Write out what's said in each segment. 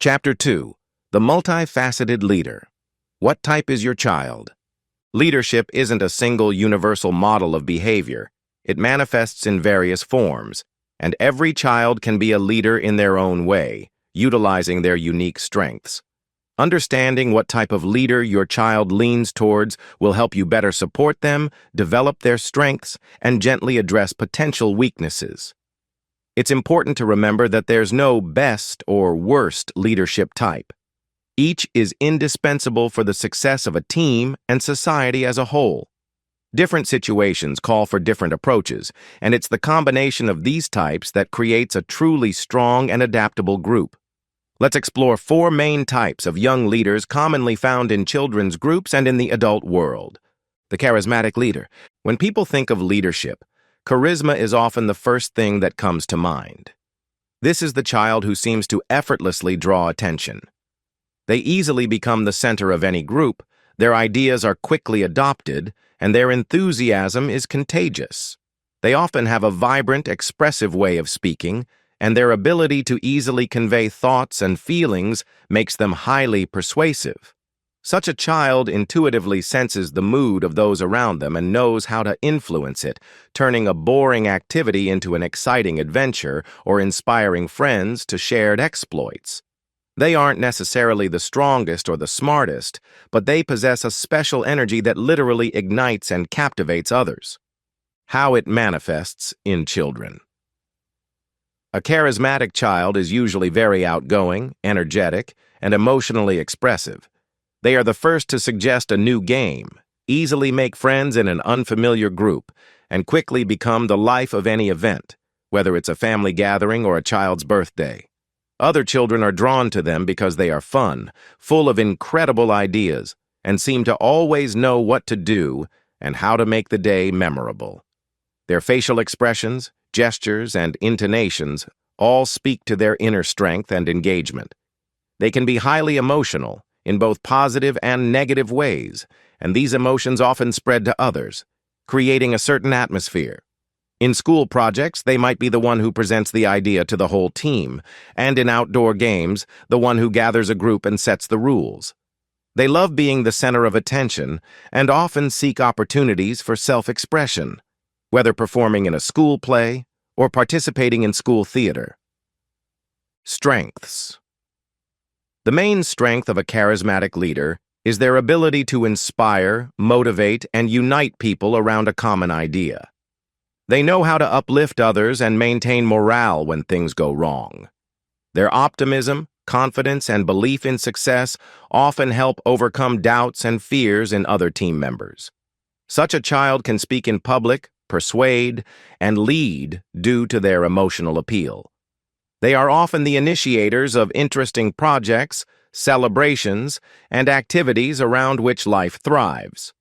Chapter 2. The Multifaceted Leader. What type is your child? Leadership isn't a single universal model of behavior. It manifests in various forms, and every child can be a leader in their own way, utilizing their unique strengths. Understanding what type of leader your child leans towards will help you better support them, develop their strengths, and gently address potential weaknesses. It's important to remember that there's no best or worst leadership type. Each is indispensable for the success of a team and society as a whole. Different situations call for different approaches, and it's the combination of these types that creates a truly strong and adaptable group. Let's explore 4 main types of young leaders commonly found in children's groups and in the adult world. The charismatic leader. When people think of leadership, charisma is often the first thing that comes to mind. This is the child who seems to effortlessly draw attention. They easily become the center of any group, their ideas are quickly adopted, and their enthusiasm is contagious. They often have a vibrant, expressive way of speaking, and their ability to easily convey thoughts and feelings makes them highly persuasive. Such a child intuitively senses the mood of those around them and knows how to influence it, turning a boring activity into an exciting adventure or inspiring friends to shared exploits. They aren't necessarily the strongest or the smartest, but they possess a special energy that literally ignites and captivates others. How it manifests in children. A charismatic child is usually very outgoing, energetic, and emotionally expressive. They are the first to suggest a new game, easily make friends in an unfamiliar group, and quickly become the life of any event, whether it's a family gathering or a child's birthday. Other children are drawn to them because they are fun, full of incredible ideas, and seem to always know what to do and how to make the day memorable. Their facial expressions, gestures, and intonations all speak to their inner strength and engagement. They can be highly emotional, in both positive and negative ways, and these emotions often spread to others, creating a certain atmosphere. In school projects, they might be the one who presents the idea to the whole team, and in outdoor games, the one who gathers a group and sets the rules. They love being the center of attention and often seek opportunities for self-expression, whether performing in a school play or participating in school theater. Strengths. The main strength of a charismatic leader is their ability to inspire, motivate, and unite people around a common idea. They know how to uplift others and maintain morale when things go wrong. Their optimism, confidence, and belief in success often help overcome doubts and fears in other team members. Such a child can speak in public, persuade, and lead due to their emotional appeal. They are often the initiators of interesting projects, celebrations, and activities around which life thrives.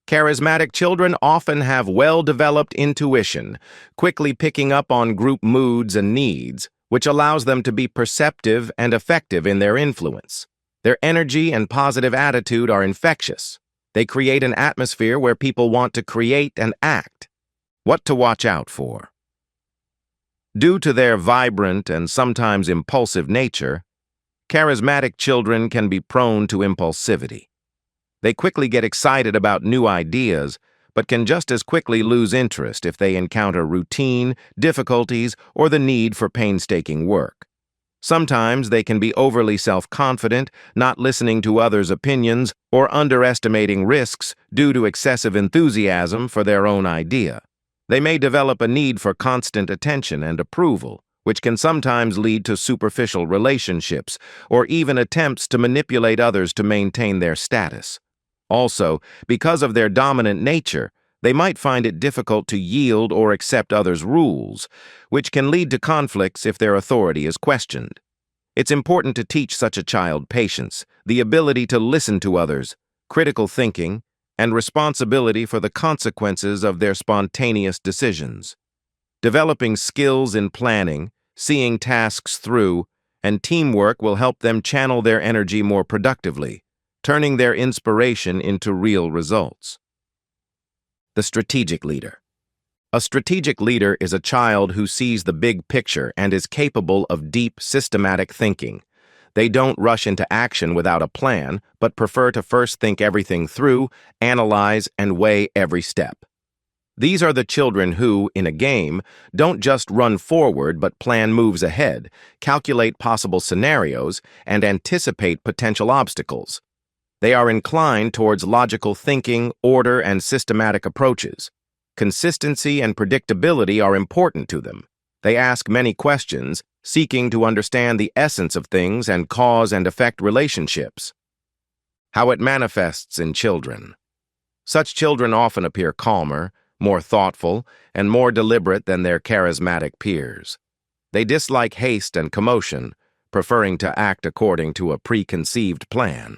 Charismatic children often have well-developed intuition, quickly picking up on group moods and needs, which allows them to be perceptive and effective in their influence. Their energy and positive attitude are infectious. They create an atmosphere where people want to create and act. What to watch out for? Due to their vibrant and sometimes impulsive nature, charismatic children can be prone to impulsivity. They quickly get excited about new ideas, but can just as quickly lose interest if they encounter routine, difficulties, or the need for painstaking work. Sometimes they can be overly self-confident, not listening to others' opinions, or underestimating risks due to excessive enthusiasm for their own idea. They may develop a need for constant attention and approval, which can sometimes lead to superficial relationships or even attempts to manipulate others to maintain their status. Also, because of their dominant nature, they might find it difficult to yield or accept others' rules, which can lead to conflicts if their authority is questioned. It's important to teach such a child patience, the ability to listen to others, critical thinking, and responsibility for the consequences of their spontaneous decisions. Developing skills in planning, seeing tasks through, and teamwork will help them channel their energy more productively, turning their inspiration into real results. The strategic leader. A strategic leader is a child who sees the big picture and is capable of deep, systematic thinking. They don't rush into action without a plan, but prefer to first think everything through, analyze, and weigh every step. These are the children who, in a game, don't just run forward but plan moves ahead, calculate possible scenarios, and anticipate potential obstacles. They are inclined towards logical thinking, order, and systematic approaches. Consistency and predictability are important to them. They ask many questions, seeking to understand the essence of things and cause and effect relationships. How it manifests in children. Such children often appear calmer, more thoughtful, and more deliberate than their charismatic peers. They dislike haste and commotion, preferring to act according to a preconceived plan.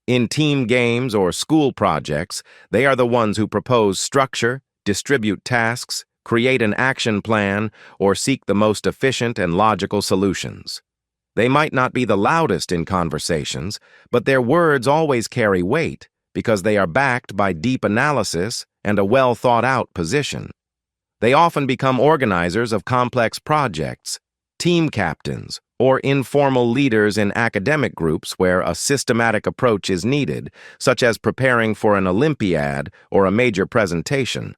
In team games or school projects, they are the ones who propose structure, distribute tasks, create an action plan, or seek the most efficient and logical solutions. They might not be the loudest in conversations, but their words always carry weight because they are backed by deep analysis and a well-thought-out position. They often become organizers of complex projects, team captains, or informal leaders in academic groups where a systematic approach is needed, such as preparing for an Olympiad or a major presentation.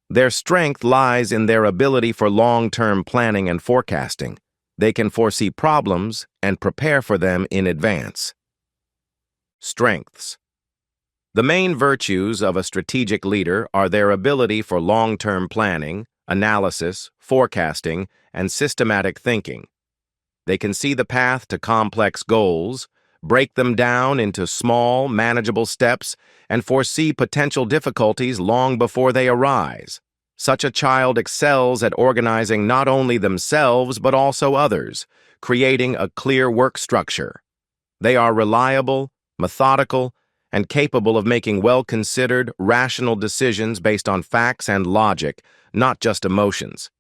Their strength lies in their ability for long-term planning and forecasting. They can foresee problems and prepare for them in advance. Strengths. The main virtues of a strategic leader are their ability for long-term planning, analysis, forecasting, and systematic thinking. They can see the path to complex goals, break them down into small, manageable steps, and foresee potential difficulties long before they arise. Such a child excels at organizing not only themselves but also others, creating a clear work structure. They are reliable, methodical, and capable of making well-considered, rational decisions based on facts and logic, not just emotions.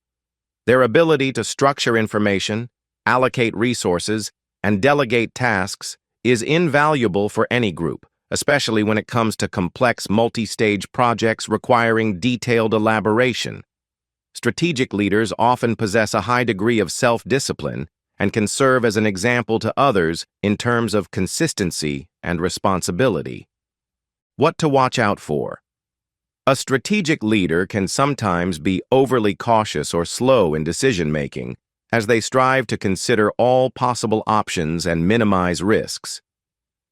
Their ability to structure information, allocate resources, and delegate tasks is invaluable for any group, especially when it comes to complex multi-stage projects requiring detailed elaboration. Strategic leaders often possess a high degree of self-discipline and can serve as an example to others in terms of consistency and responsibility. What to watch out for? A strategic leader can sometimes be overly cautious or slow in decision-making, as they strive to consider all possible options and minimize risks.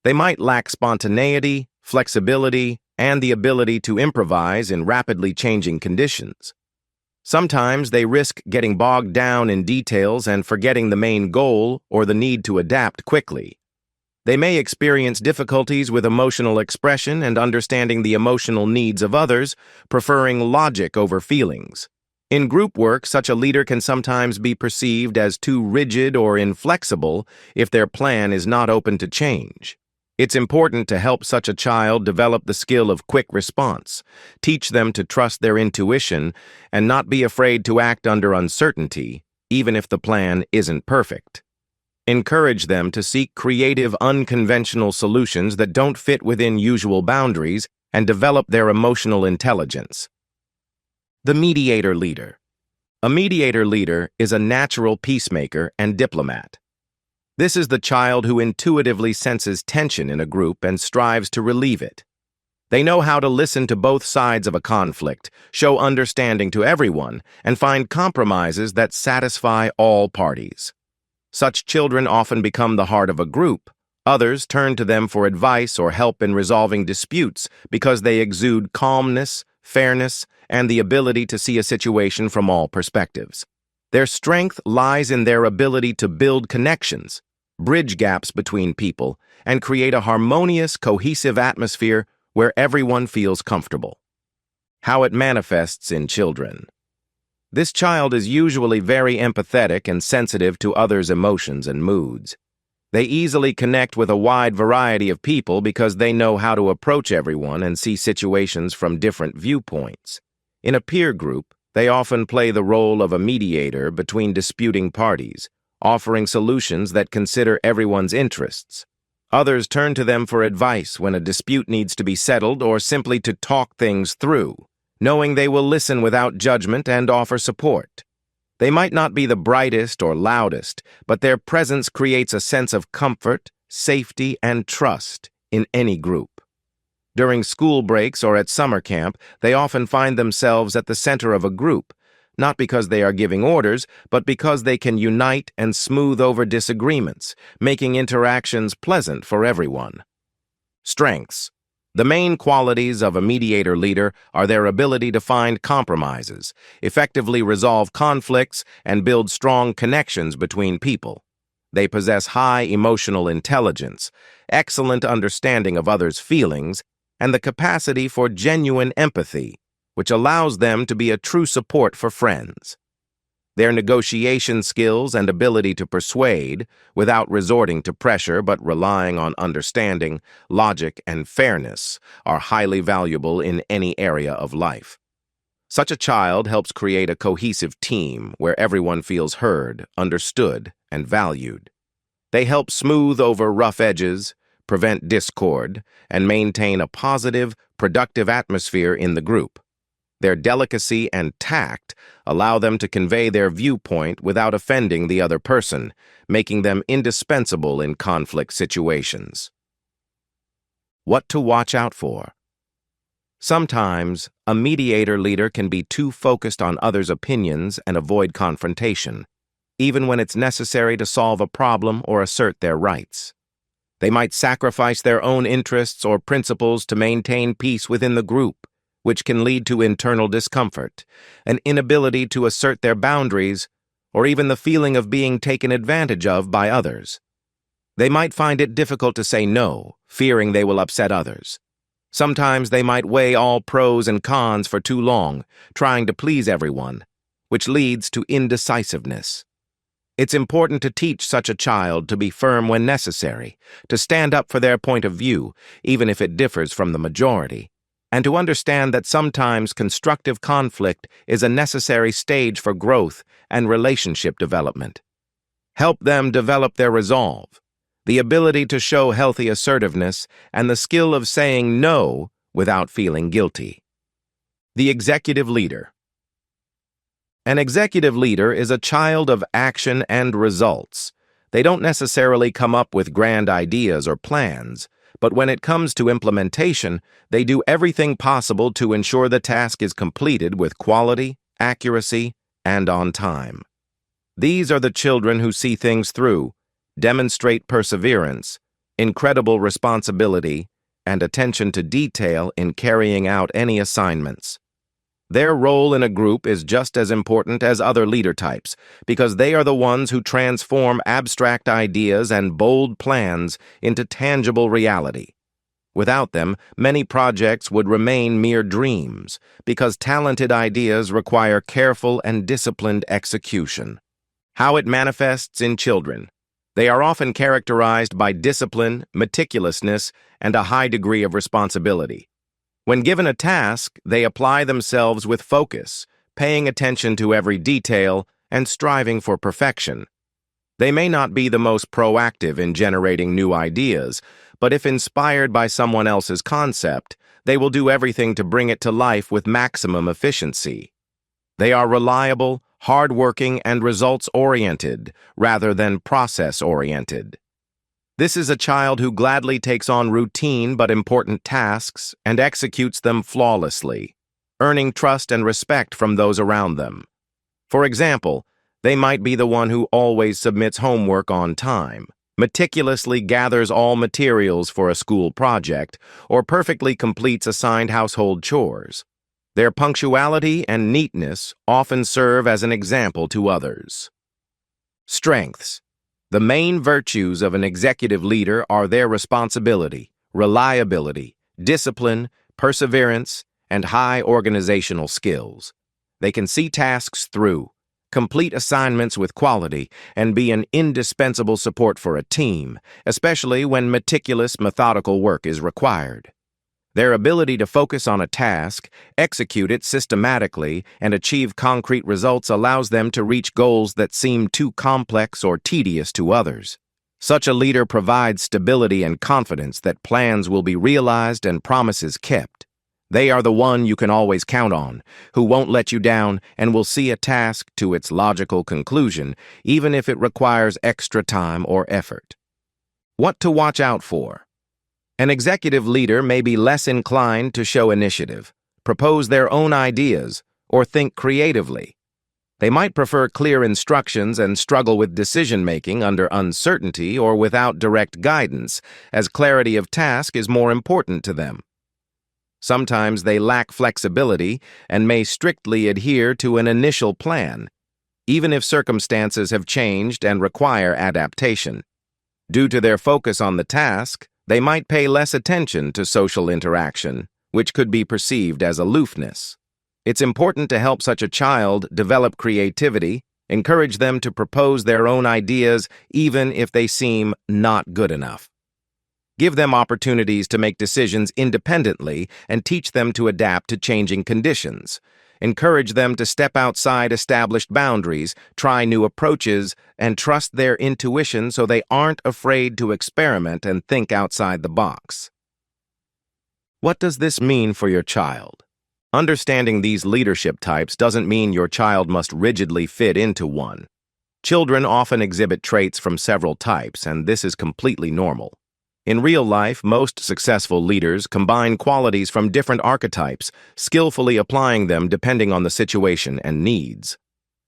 They might lack spontaneity, flexibility, and the ability to improvise in rapidly changing conditions. Sometimes they risk getting bogged down in details and forgetting the main goal or the need to adapt quickly. They may experience difficulties with emotional expression and understanding the emotional needs of others, preferring logic over feelings. In group work, such a leader can sometimes be perceived as too rigid or inflexible if their plan is not open to change. It's important to help such a child develop the skill of quick response, teach them to trust their intuition, and not be afraid to act under uncertainty, even if the plan isn't perfect. Encourage them to seek creative, unconventional solutions that don't fit within usual boundaries and develop their emotional intelligence. The mediator leader. A mediator leader is a natural peacemaker and diplomat. This is the child who intuitively senses tension in a group and strives to relieve it. They know how to listen to both sides of a conflict, show understanding to everyone, and find compromises that satisfy all parties. Such children often become the heart of a group. Others turn to them for advice or help in resolving disputes because they exude calmness, fairness, and the ability to see a situation from all perspectives. Their strength lies in their ability to build connections, bridge gaps between people, and create a harmonious, cohesive atmosphere where everyone feels comfortable. How it manifests in children. This child is usually very empathetic and sensitive to others' emotions and moods. They easily connect with a wide variety of people because they know how to approach everyone and see situations from different viewpoints. In a peer group, they often play the role of a mediator between disputing parties, offering solutions that consider everyone's interests. Others turn to them for advice when a dispute needs to be settled or simply to talk things through, knowing they will listen without judgment and offer support. They might not be the brightest or loudest, but their presence creates a sense of comfort, safety, and trust in any group. During school breaks or at summer camp, they often find themselves at the center of a group, not because they are giving orders, but because they can unite and smooth over disagreements, making interactions pleasant for everyone. Strengths. The main qualities of a mediator leader are their ability to find compromises, effectively resolve conflicts, and build strong connections between people. They possess high emotional intelligence, excellent understanding of others' feelings, and the capacity for genuine empathy, which allows them to be a true support for friends. Their negotiation skills and ability to persuade, without resorting to pressure but relying on understanding, logic, and fairness, are highly valuable in any area of life. Such a child helps create a cohesive team where everyone feels heard, understood, and valued. They help smooth over rough edges, prevent discord, and maintain a positive, productive atmosphere in the group. Their delicacy and tact allow them to convey their viewpoint without offending the other person, making them indispensable in conflict situations. What to watch out for. Sometimes, a mediator leader can be too focused on others' opinions and avoid confrontation, even when it's necessary to solve a problem or assert their rights. They might sacrifice their own interests or principles to maintain peace within the group, which can lead to internal discomfort, an inability to assert their boundaries, or even the feeling of being taken advantage of by others. They might find it difficult to say no, fearing they will upset others. Sometimes they might weigh all pros and cons for too long, trying to please everyone, which leads to indecisiveness. It's important to teach such a child to be firm when necessary, to stand up for their point of view, even if it differs from the majority, and to understand that sometimes constructive conflict is a necessary stage for growth and relationship development. Help them develop their resolve, the ability to show healthy assertiveness, and the skill of saying no without feeling guilty. The executive leader. An executive leader is a child of action and results. They don't necessarily come up with grand ideas or plans, but when it comes to implementation, they do everything possible to ensure the task is completed with quality, accuracy, and on time. These are the children who see things through, demonstrate perseverance, incredible responsibility, and attention to detail in carrying out any assignments. Their role in a group is just as important as other leader types because they are the ones who transform abstract ideas and bold plans into tangible reality. Without them, many projects would remain mere dreams because talented ideas require careful and disciplined execution. How it manifests in children. They are often characterized by discipline, meticulousness, and a high degree of responsibility. When given a task, they apply themselves with focus, paying attention to every detail and striving for perfection. They may not be the most proactive in generating new ideas, but if inspired by someone else's concept, they will do everything to bring it to life with maximum efficiency. They are reliable, hardworking, and results-oriented rather than process-oriented. This is a child who gladly takes on routine but important tasks and executes them flawlessly, earning trust and respect from those around them. For example, they might be the one who always submits homework on time, meticulously gathers all materials for a school project, or perfectly completes assigned household chores. Their punctuality and neatness often serve as an example to others. Strengths. The main virtues of an executive leader are their responsibility, reliability, discipline, perseverance, and high organizational skills. They can see tasks through, complete assignments with quality, and be an indispensable support for a team, especially when meticulous, methodical work is required. Their ability to focus on a task, execute it systematically, and achieve concrete results allows them to reach goals that seem too complex or tedious to others. Such a leader provides stability and confidence that plans will be realized and promises kept. They are the one you can always count on, who won't let you down and will see a task to its logical conclusion, even if it requires extra time or effort. What to watch out for? An executive leader may be less inclined to show initiative, propose their own ideas, or think creatively. They might prefer clear instructions and struggle with decision-making under uncertainty or without direct guidance, as clarity of task is more important to them. Sometimes they lack flexibility and may strictly adhere to an initial plan, even if circumstances have changed and require adaptation. Due to their focus on the task, they might pay less attention to social interaction, which could be perceived as aloofness. It's important to help such a child develop creativity, encourage them to propose their own ideas even if they seem not good enough. Give them opportunities to make decisions independently and teach them to adapt to changing conditions. Encourage them to step outside established boundaries, try new approaches, and trust their intuition so they aren't afraid to experiment and think outside the box. What does this mean for your child? Understanding these leadership types doesn't mean your child must rigidly fit into one. Children often exhibit traits from several types, and this is completely normal. In real life, most successful leaders combine qualities from different archetypes, skillfully applying them depending on the situation and needs.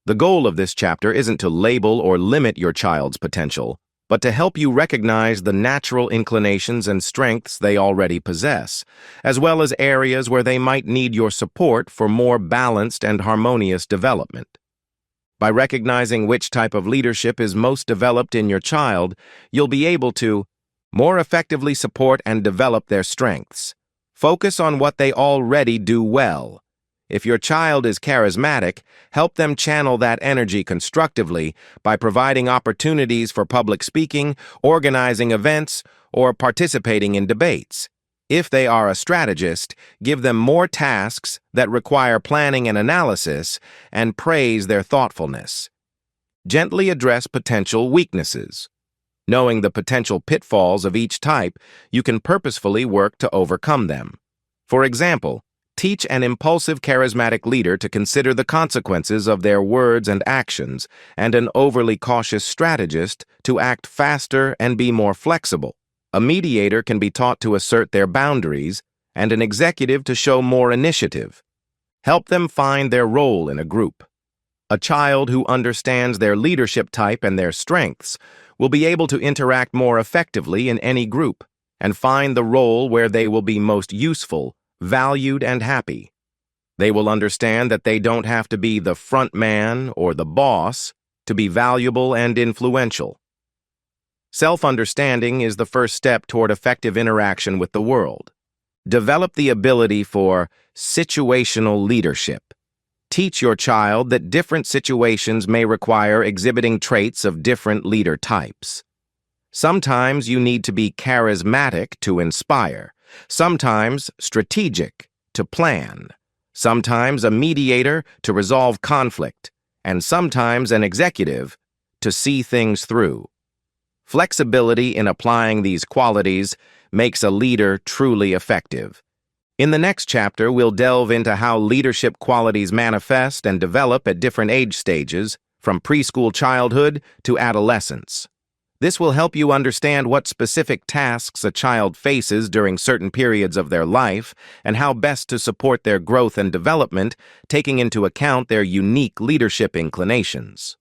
The goal of this chapter isn't to label or limit your child's potential, but to help you recognize the natural inclinations and strengths they already possess, as well as areas where they might need your support for more balanced and harmonious development. By recognizing which type of leadership is most developed in your child, you'll be able to more effectively support and develop their strengths. Focus on what they already do well. If your child is charismatic, help them channel that energy constructively by providing opportunities for public speaking, organizing events, or participating in debates. If they are a strategist, give them more tasks that require planning and analysis, and praise their thoughtfulness. Gently address potential weaknesses. Knowing the potential pitfalls of each type, you can purposefully work to overcome them. For example, teach an impulsive, charismatic leader to consider the consequences of their words and actions, and an overly cautious strategist to act faster and be more flexible. A mediator can be taught to assert their boundaries, and an executive to show more initiative. Help them find their role in a group. A child who understands their leadership type and their strengths will be able to interact more effectively in any group and find the role where they will be most useful, valued, and happy. They will understand that they don't have to be the front man or the boss to be valuable and influential. Self-understanding is the first step toward effective interaction with the world. Develop the ability for situational leadership. Teach your child that different situations may require exhibiting traits of different leader types. Sometimes you need to be charismatic to inspire, sometimes strategic to plan, sometimes a mediator to resolve conflict, and sometimes an executive to see things through. Flexibility in applying these qualities makes a leader truly effective. In the next chapter, we'll delve into how leadership qualities manifest and develop at different age stages, from preschool childhood to adolescence. This will help you understand what specific tasks a child faces during certain periods of their life and how best to support their growth and development, taking into account their unique leadership inclinations.